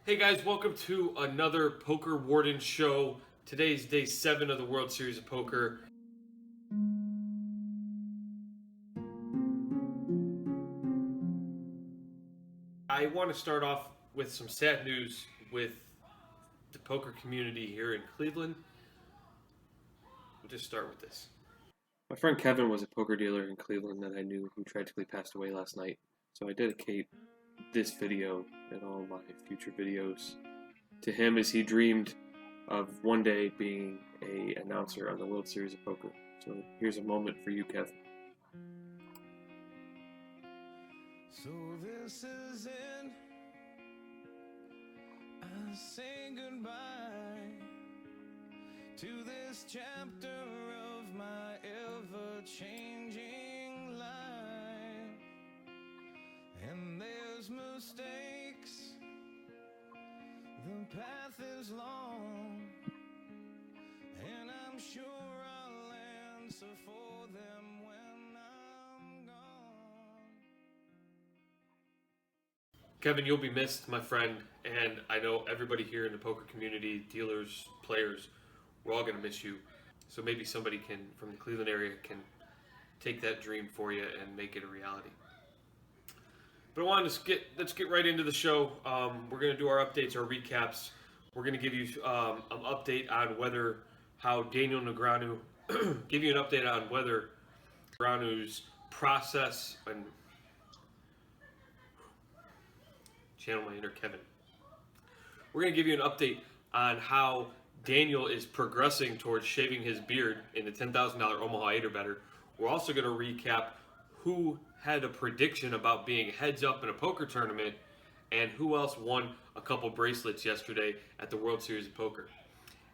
Hey guys, welcome to another Poker Worden Show. Today's day 7 of the World Series of Poker. I want to start off with some sad news with the poker community here in Cleveland. We'll just start with this. My friend Kevin was a poker dealer in Cleveland that I knew who tragically passed away last night. So I dedicate this video and all my future videos to him as he dreamed of one day being an announcer on the World Series of Poker. So here's a moment for you, Kev. So this is it. I say goodbye to this chapter of my ever-changing life. And there's mistakes. The path is long, and I'm sure I'll answer for them when I'm gone. Kevin, you'll be missed, my friend, and I know everybody here in the poker community, dealers, players, we're all going to miss you. So maybe somebody can, from the Cleveland area, can take that dream for you and make it a reality. But I wanted to let's get right into the show. We're going to do our updates, our recaps. We're going to give you an update on how Daniel Negreanu, give you an update on whether Negreanu's process and channel my inner Kevin. We're going to give you an update on how Daniel is progressing towards shaving his beard in the $10,000 Omaha 8 or better. We're also going to recap who had a prediction about being heads up in a poker tournament and who else won a couple bracelets yesterday at the World Series of Poker.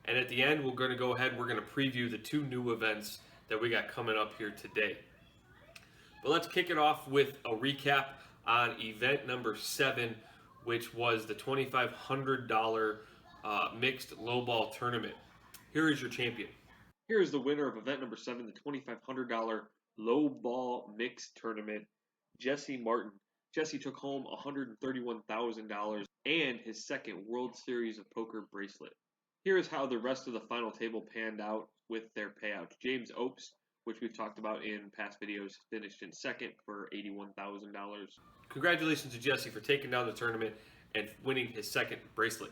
And at the end, we're going to go ahead and we're going to preview the 2 new events that we got coming up here today. But let's kick it off with a recap on event number 7, which was the $2,500 mixed lowball tournament. Here is your champion. Here is the winner of event number 7, the $2,500 lowball mixed tournament, Jesse Martin. Jesse took home $131,000 and his second World Series of Poker bracelet. Here is how the rest of the final table panned out with their payouts. James Opes, which we've talked about in past videos, finished in second for $81,000. Congratulations to Jesse for taking down the tournament and winning his second bracelet.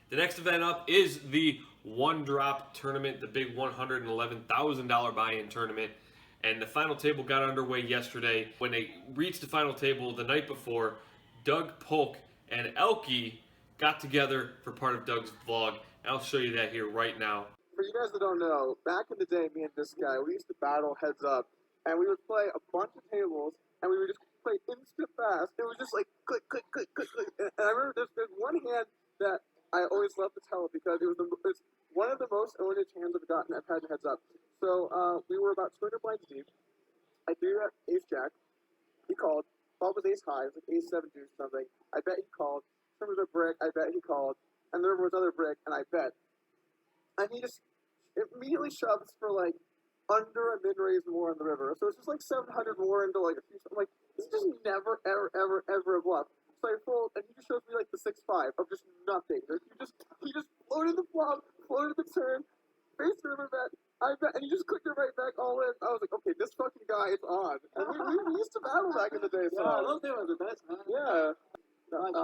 The next event up is the One Drop tournament, the big $111,000 buy-in tournament. And the final table got underway yesterday. When they reached the final table the night before, Doug Polk and Elky got together for part of Doug's vlog. And I'll show you that here right now. For you guys that don't know, back in the day, me and this guy, we used to battle heads up. And we would play a bunch of tables, and we would just play instant fast. It was just like click, click, click, click, click. And I remember there's one hand that I always love to tell because it's one of the most owned hands I've had in heads up. So we were about 200 blinds deep. I threw at ace jack. He called. Ball was ace high. It was like ace 7 deuce something. I bet he called. There was a brick. I bet he called. And there was another brick, and I bet. And he just immediately shoves for like under a mid-raise more on the river. So it's just like 700 more into like a few. I'm like, this is just never, ever, ever, ever a bluff. So I fold, and he just shows me like the 6-5 of just nothing. He just floated the flop, floated the turn, faced the river bet. I bet, and he just clicked it right back all in. I was like, okay, this fucking guy is on. And we used to battle back in the day. So. Yeah, those days were the best, man. Yeah. Thank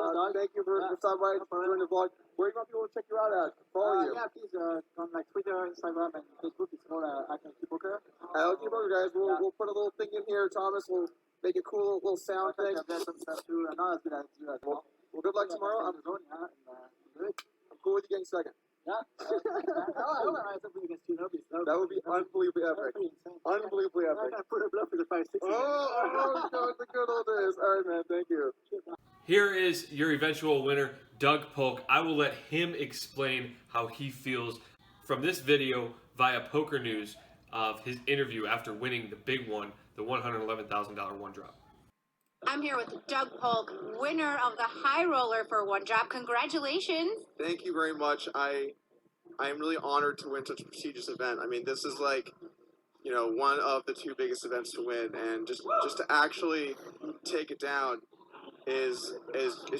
you for stopping by during the vlog. Where do you want people to check you out at? Follow you. Yeah, please, on my Twitter, Instagram, and Facebook, it's all at Elky Poker. Elky Poker, guys. We'll put a little thing in here. Thomas will make a cool little sound thing. Well, good luck tomorrow. I'm cool with you getting second. Yeah. That would be unbelievably epic. Unbelievably epic. I'm going to put a bluff for the 5-6. Oh, the good old days. All right, man. Thank you. Here is your eventual winner, Doug Polk. I will let him explain how he feels from this video via Pokernews of his interview after winning the big one, the $111,000 One Drop. I'm here with Doug Polk, winner of the High Roller for One Drop. Congratulations. Thank you very much. I am really honored to win such a prestigious event. I mean, this is like, you know, one of the 2 biggest events to win, and just to actually take it down is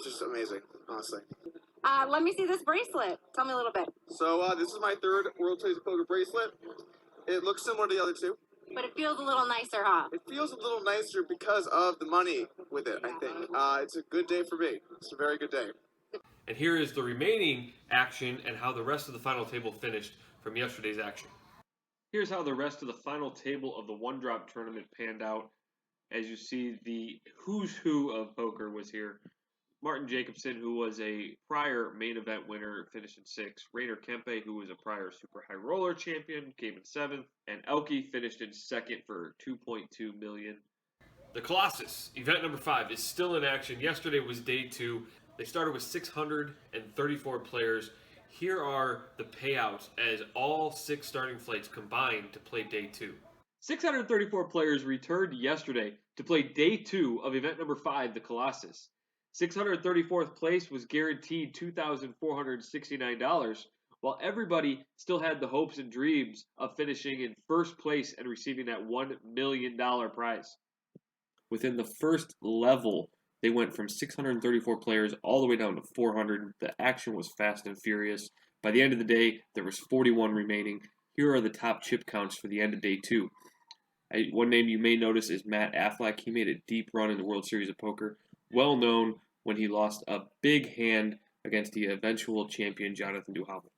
just amazing, honestly. Let me see this bracelet. Tell me a little bit. So this is my third World Series of Poker bracelet. It looks similar to the other two. But it feels a little nicer, huh? It feels a little nicer because of the money with it, I think. It's a good day for me. It's a very good day. And here is the remaining action and how the rest of the final table finished from yesterday's action. Here's how the rest of the final table of the one-drop tournament panned out. As you see, the who's who of poker was here. Martin Jacobson, who was a prior main event winner, finished in 6th. Rainer Kempe, who was a prior super high roller champion, came in 7th. And Elky finished in 2nd for $2.2 million. The Colossus, event number 5, is still in action. Yesterday was day 2. They started with 634 players. Here are the payouts as all 6 starting flights combined to play day 2. 634 players returned yesterday to play day 2 of event number 5, the Colossus. 634th place was guaranteed $2,469, while everybody still had the hopes and dreams of finishing in first place and receiving that $1 million prize. Within the first level, they went from 634 players all the way down to 400. The action was fast and furious. By the end of the day, there was 41 remaining. Here are the top chip counts for the end of day 2. One name you may notice is Matt Affleck. He made a deep run in the World Series of Poker, well known when he lost a big hand against the eventual champion Jonathan Duhamel.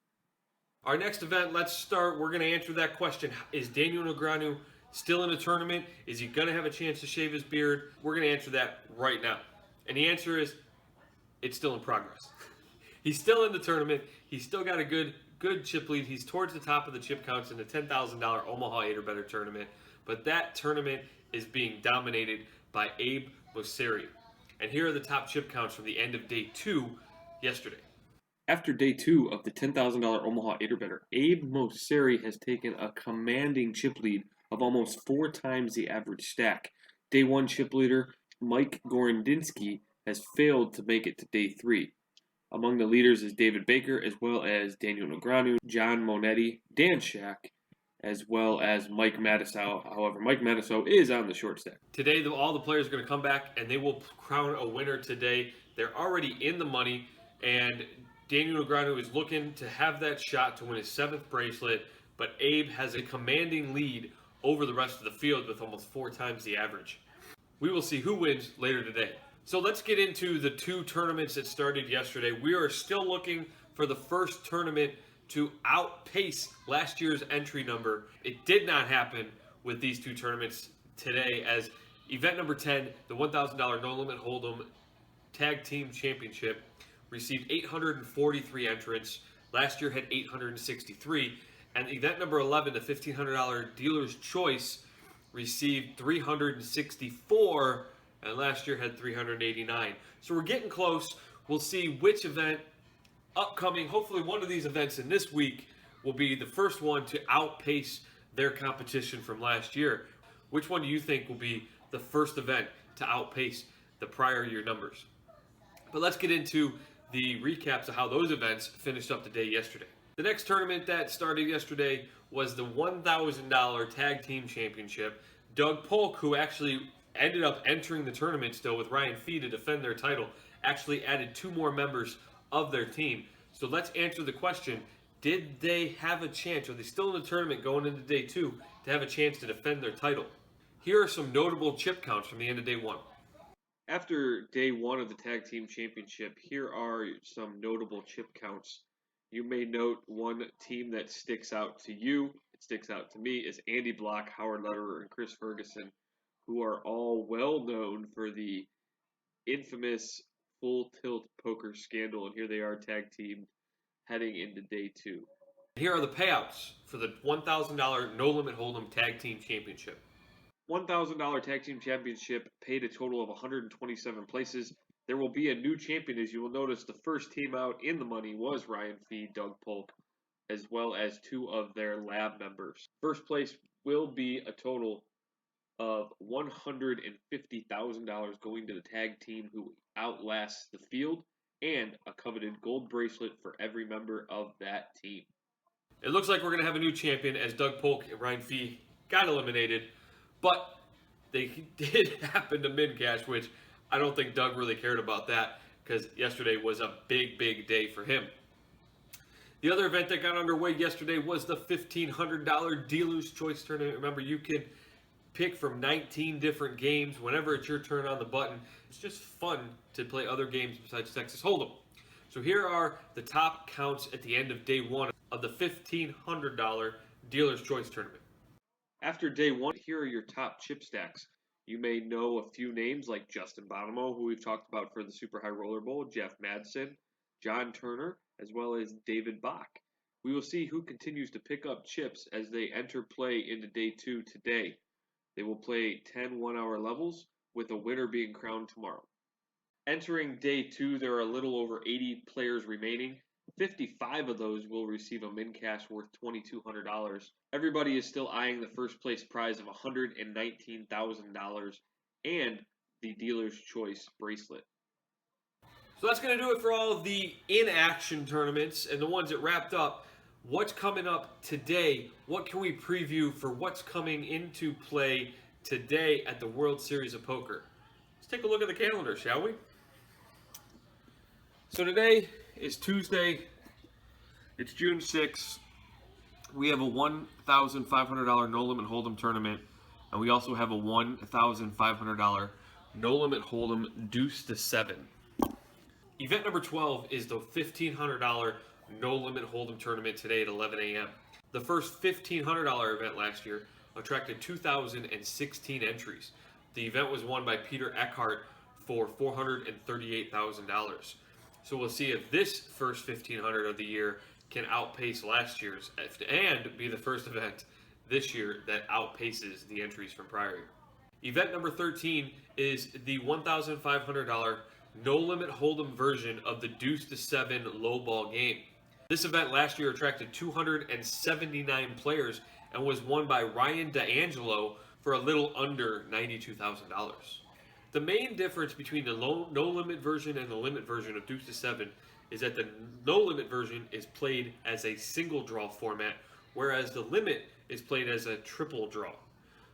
Our next event, let's start. We're going to answer that question. Is Daniel Negreanu still in the tournament? Is he going to have a chance to shave his beard? We're going to answer that right now. And the answer is, it's still in progress. He's still in the tournament. He's still got a good chip lead. He's towards the top of the chip counts in the $10,000 Omaha 8 or better tournament. But that tournament is being dominated by Abe Mosseri. And here are the top chip counts from the end of day 2 yesterday. After day 2 of the $10,000 Omaha 8 or better, Abe Mosseri has taken a commanding chip lead of almost 4 times the average stack. Day 1 chip leader Mike Gorandinsky has failed to make it to day 3. Among the leaders is David Baker, as well as Daniel Negreanu, John Monetti, Dan Shack, as well as Mike Matusow. However, Mike Matusow is on the short stack. Today, all the players are going to come back, and they will crown a winner today. They're already in the money, and Daniel Negreanu is looking to have that shot to win his 7th bracelet, but Abe has a commanding lead over the rest of the field with almost 4 times the average. We will see who wins later today. So let's get into the 2 tournaments that started yesterday. We are still looking for the first tournament to outpace last year's entry number. It did not happen with these 2 tournaments today, as event number 10, the $1,000 No Limit Hold'em Tag Team Championship, received 843 entrants. Last year had 863. And event number 11, the $1,500 Dealer's Choice, received 364, and last year had 389. So we're getting close. We'll see which event upcoming, hopefully one of these events in this week, will be the first one to outpace their competition from last year. Which one do you think will be the first event to outpace the prior year numbers? But let's get into the recaps of how those events finished up the day yesterday. The next tournament that started yesterday was the $1,000 Tag Team Championship. Doug Polk, who actually ended up entering the tournament still with Ryan Fee to defend their title, actually added 2 more members of their team. So let's answer the question, did they have a chance, are they still in the tournament going into day 2 to have a chance to defend their title? Here are some notable chip counts from the end of day 1. After day 1 of the Tag Team Championship, here are some notable chip counts. You may note one team that sticks out to you, it sticks out to me, is Andy Block, Howard Lederer, and Chris Ferguson, who are all well known for the infamous full tilt poker scandal, and here they are tag teamed heading into day 2. Here are the payouts for the $1,000 No Limit Hold'em Tag Team Championship. $1,000 Tag Team Championship paid a total of 127 places. There will be a new champion, as you will notice. The first team out in the money was Ryan Fee, Doug Polk, as well as 2 of their lab members. First place will be a total of $150,000 going to the tag team who outlasts the field, and a coveted gold bracelet for every member of that team. It looks like we're going to have a new champion, as Doug Polk and Ryan Fee got eliminated, but they did happen to min cash, which I don't think Doug really cared about that, because yesterday was a big day for him. The other event that got underway yesterday was the $1,500 Dealer's Choice Tournament. Remember, you can pick from 19 different games whenever it's your turn on the button. It's just fun to play other games besides Texas Hold'em. So here are the top counts at the end of day one of the $1,500 Dealer's Choice Tournament. After day one, here are your top chip stacks. You may know a few names like Justin Bonomo, who we've talked about for the Super High Roller Bowl, Jeff Madsen, John Turner, as well as David Bach. We will see who continues to pick up chips as they enter play into day two today. They will play 10 one-hour levels, with a winner being crowned tomorrow. Entering day two, there are a little over 80 players remaining. 55 of those will receive a min cash worth $2,200. Everybody is still eyeing the first place prize of $119,000 and the Dealer's Choice bracelet. So that's going to do it for all of the in-action tournaments and the ones that wrapped up. What's coming up today? What can we preview for what's coming into play today at the World Series of Poker? Let's take a look at the calendar, shall we? So today is Tuesday. It's June 6th. We have a $1,500 no-limit hold'em tournament, and we also have a $1,500 no-limit hold'em deuce to 7. Event number 12 is the $1,500 no-limit hold'em tournament today at 11 a.m. The first $1,500 event last year attracted 2,016 entries. The event was won by Peter Eckhart for $438,000. So we'll see if this first 1,500 of the year can outpace last year's and be the first event this year that outpaces the entries from prior year. Event number 13 is the $1,500 no-limit hold'em version of the deuce to 7 low ball game. This event last year attracted 279 players and was won by Ryan D'Angelo for a little under $92,000. The main difference between the no-limit version and the limit version of deuce to 7 is that the no-limit version is played as a single draw format, whereas the limit is played as a triple draw.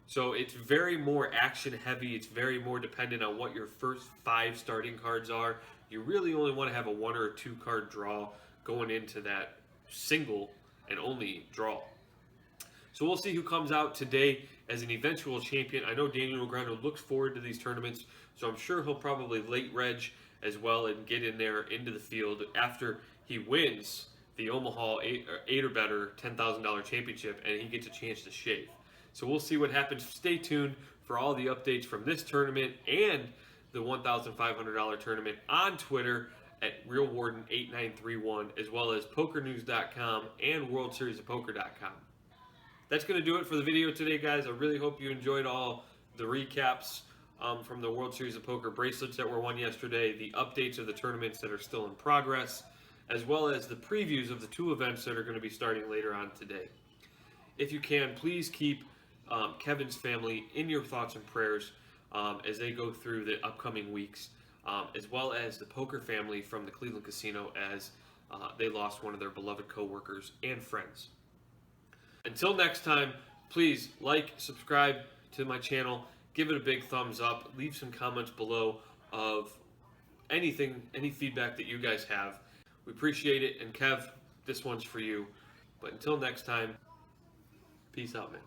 So it's very more action heavy. It's very more dependent on what your first 5 starting cards are. You really only want to have a 1 or 2 card draw going into that single and only draw. So we'll see who comes out today as an eventual champion. I know Daniel Negreanu looks forward to these tournaments, so I'm sure he'll probably late reg as well and get in there into the field after he wins the Omaha 8 or better $10,000 championship and he gets a chance to shave. So we'll see what happens. Stay tuned for all the updates from this tournament and the $1,500 tournament on Twitter at RealWarden8931, as well as Pokernews.com and WorldSeriesOfPoker.com. That's going to do it for the video today, guys. I really hope you enjoyed all the recaps from the World Series of Poker bracelets that were won yesterday, the updates of the tournaments that are still in progress, as well as the previews of the 2 events that are going to be starting later on today. If you can, please keep Kevin's family in your thoughts and prayers as they go through the upcoming weeks, as well as the poker family from the Cleveland Casino as they lost one of their beloved co-workers and friends. Until next time, please like, subscribe to my channel, give it a big thumbs up, leave some comments below of anything, any feedback that you guys have. We appreciate it, and Kev, this one's for you. But until next time, peace out, man.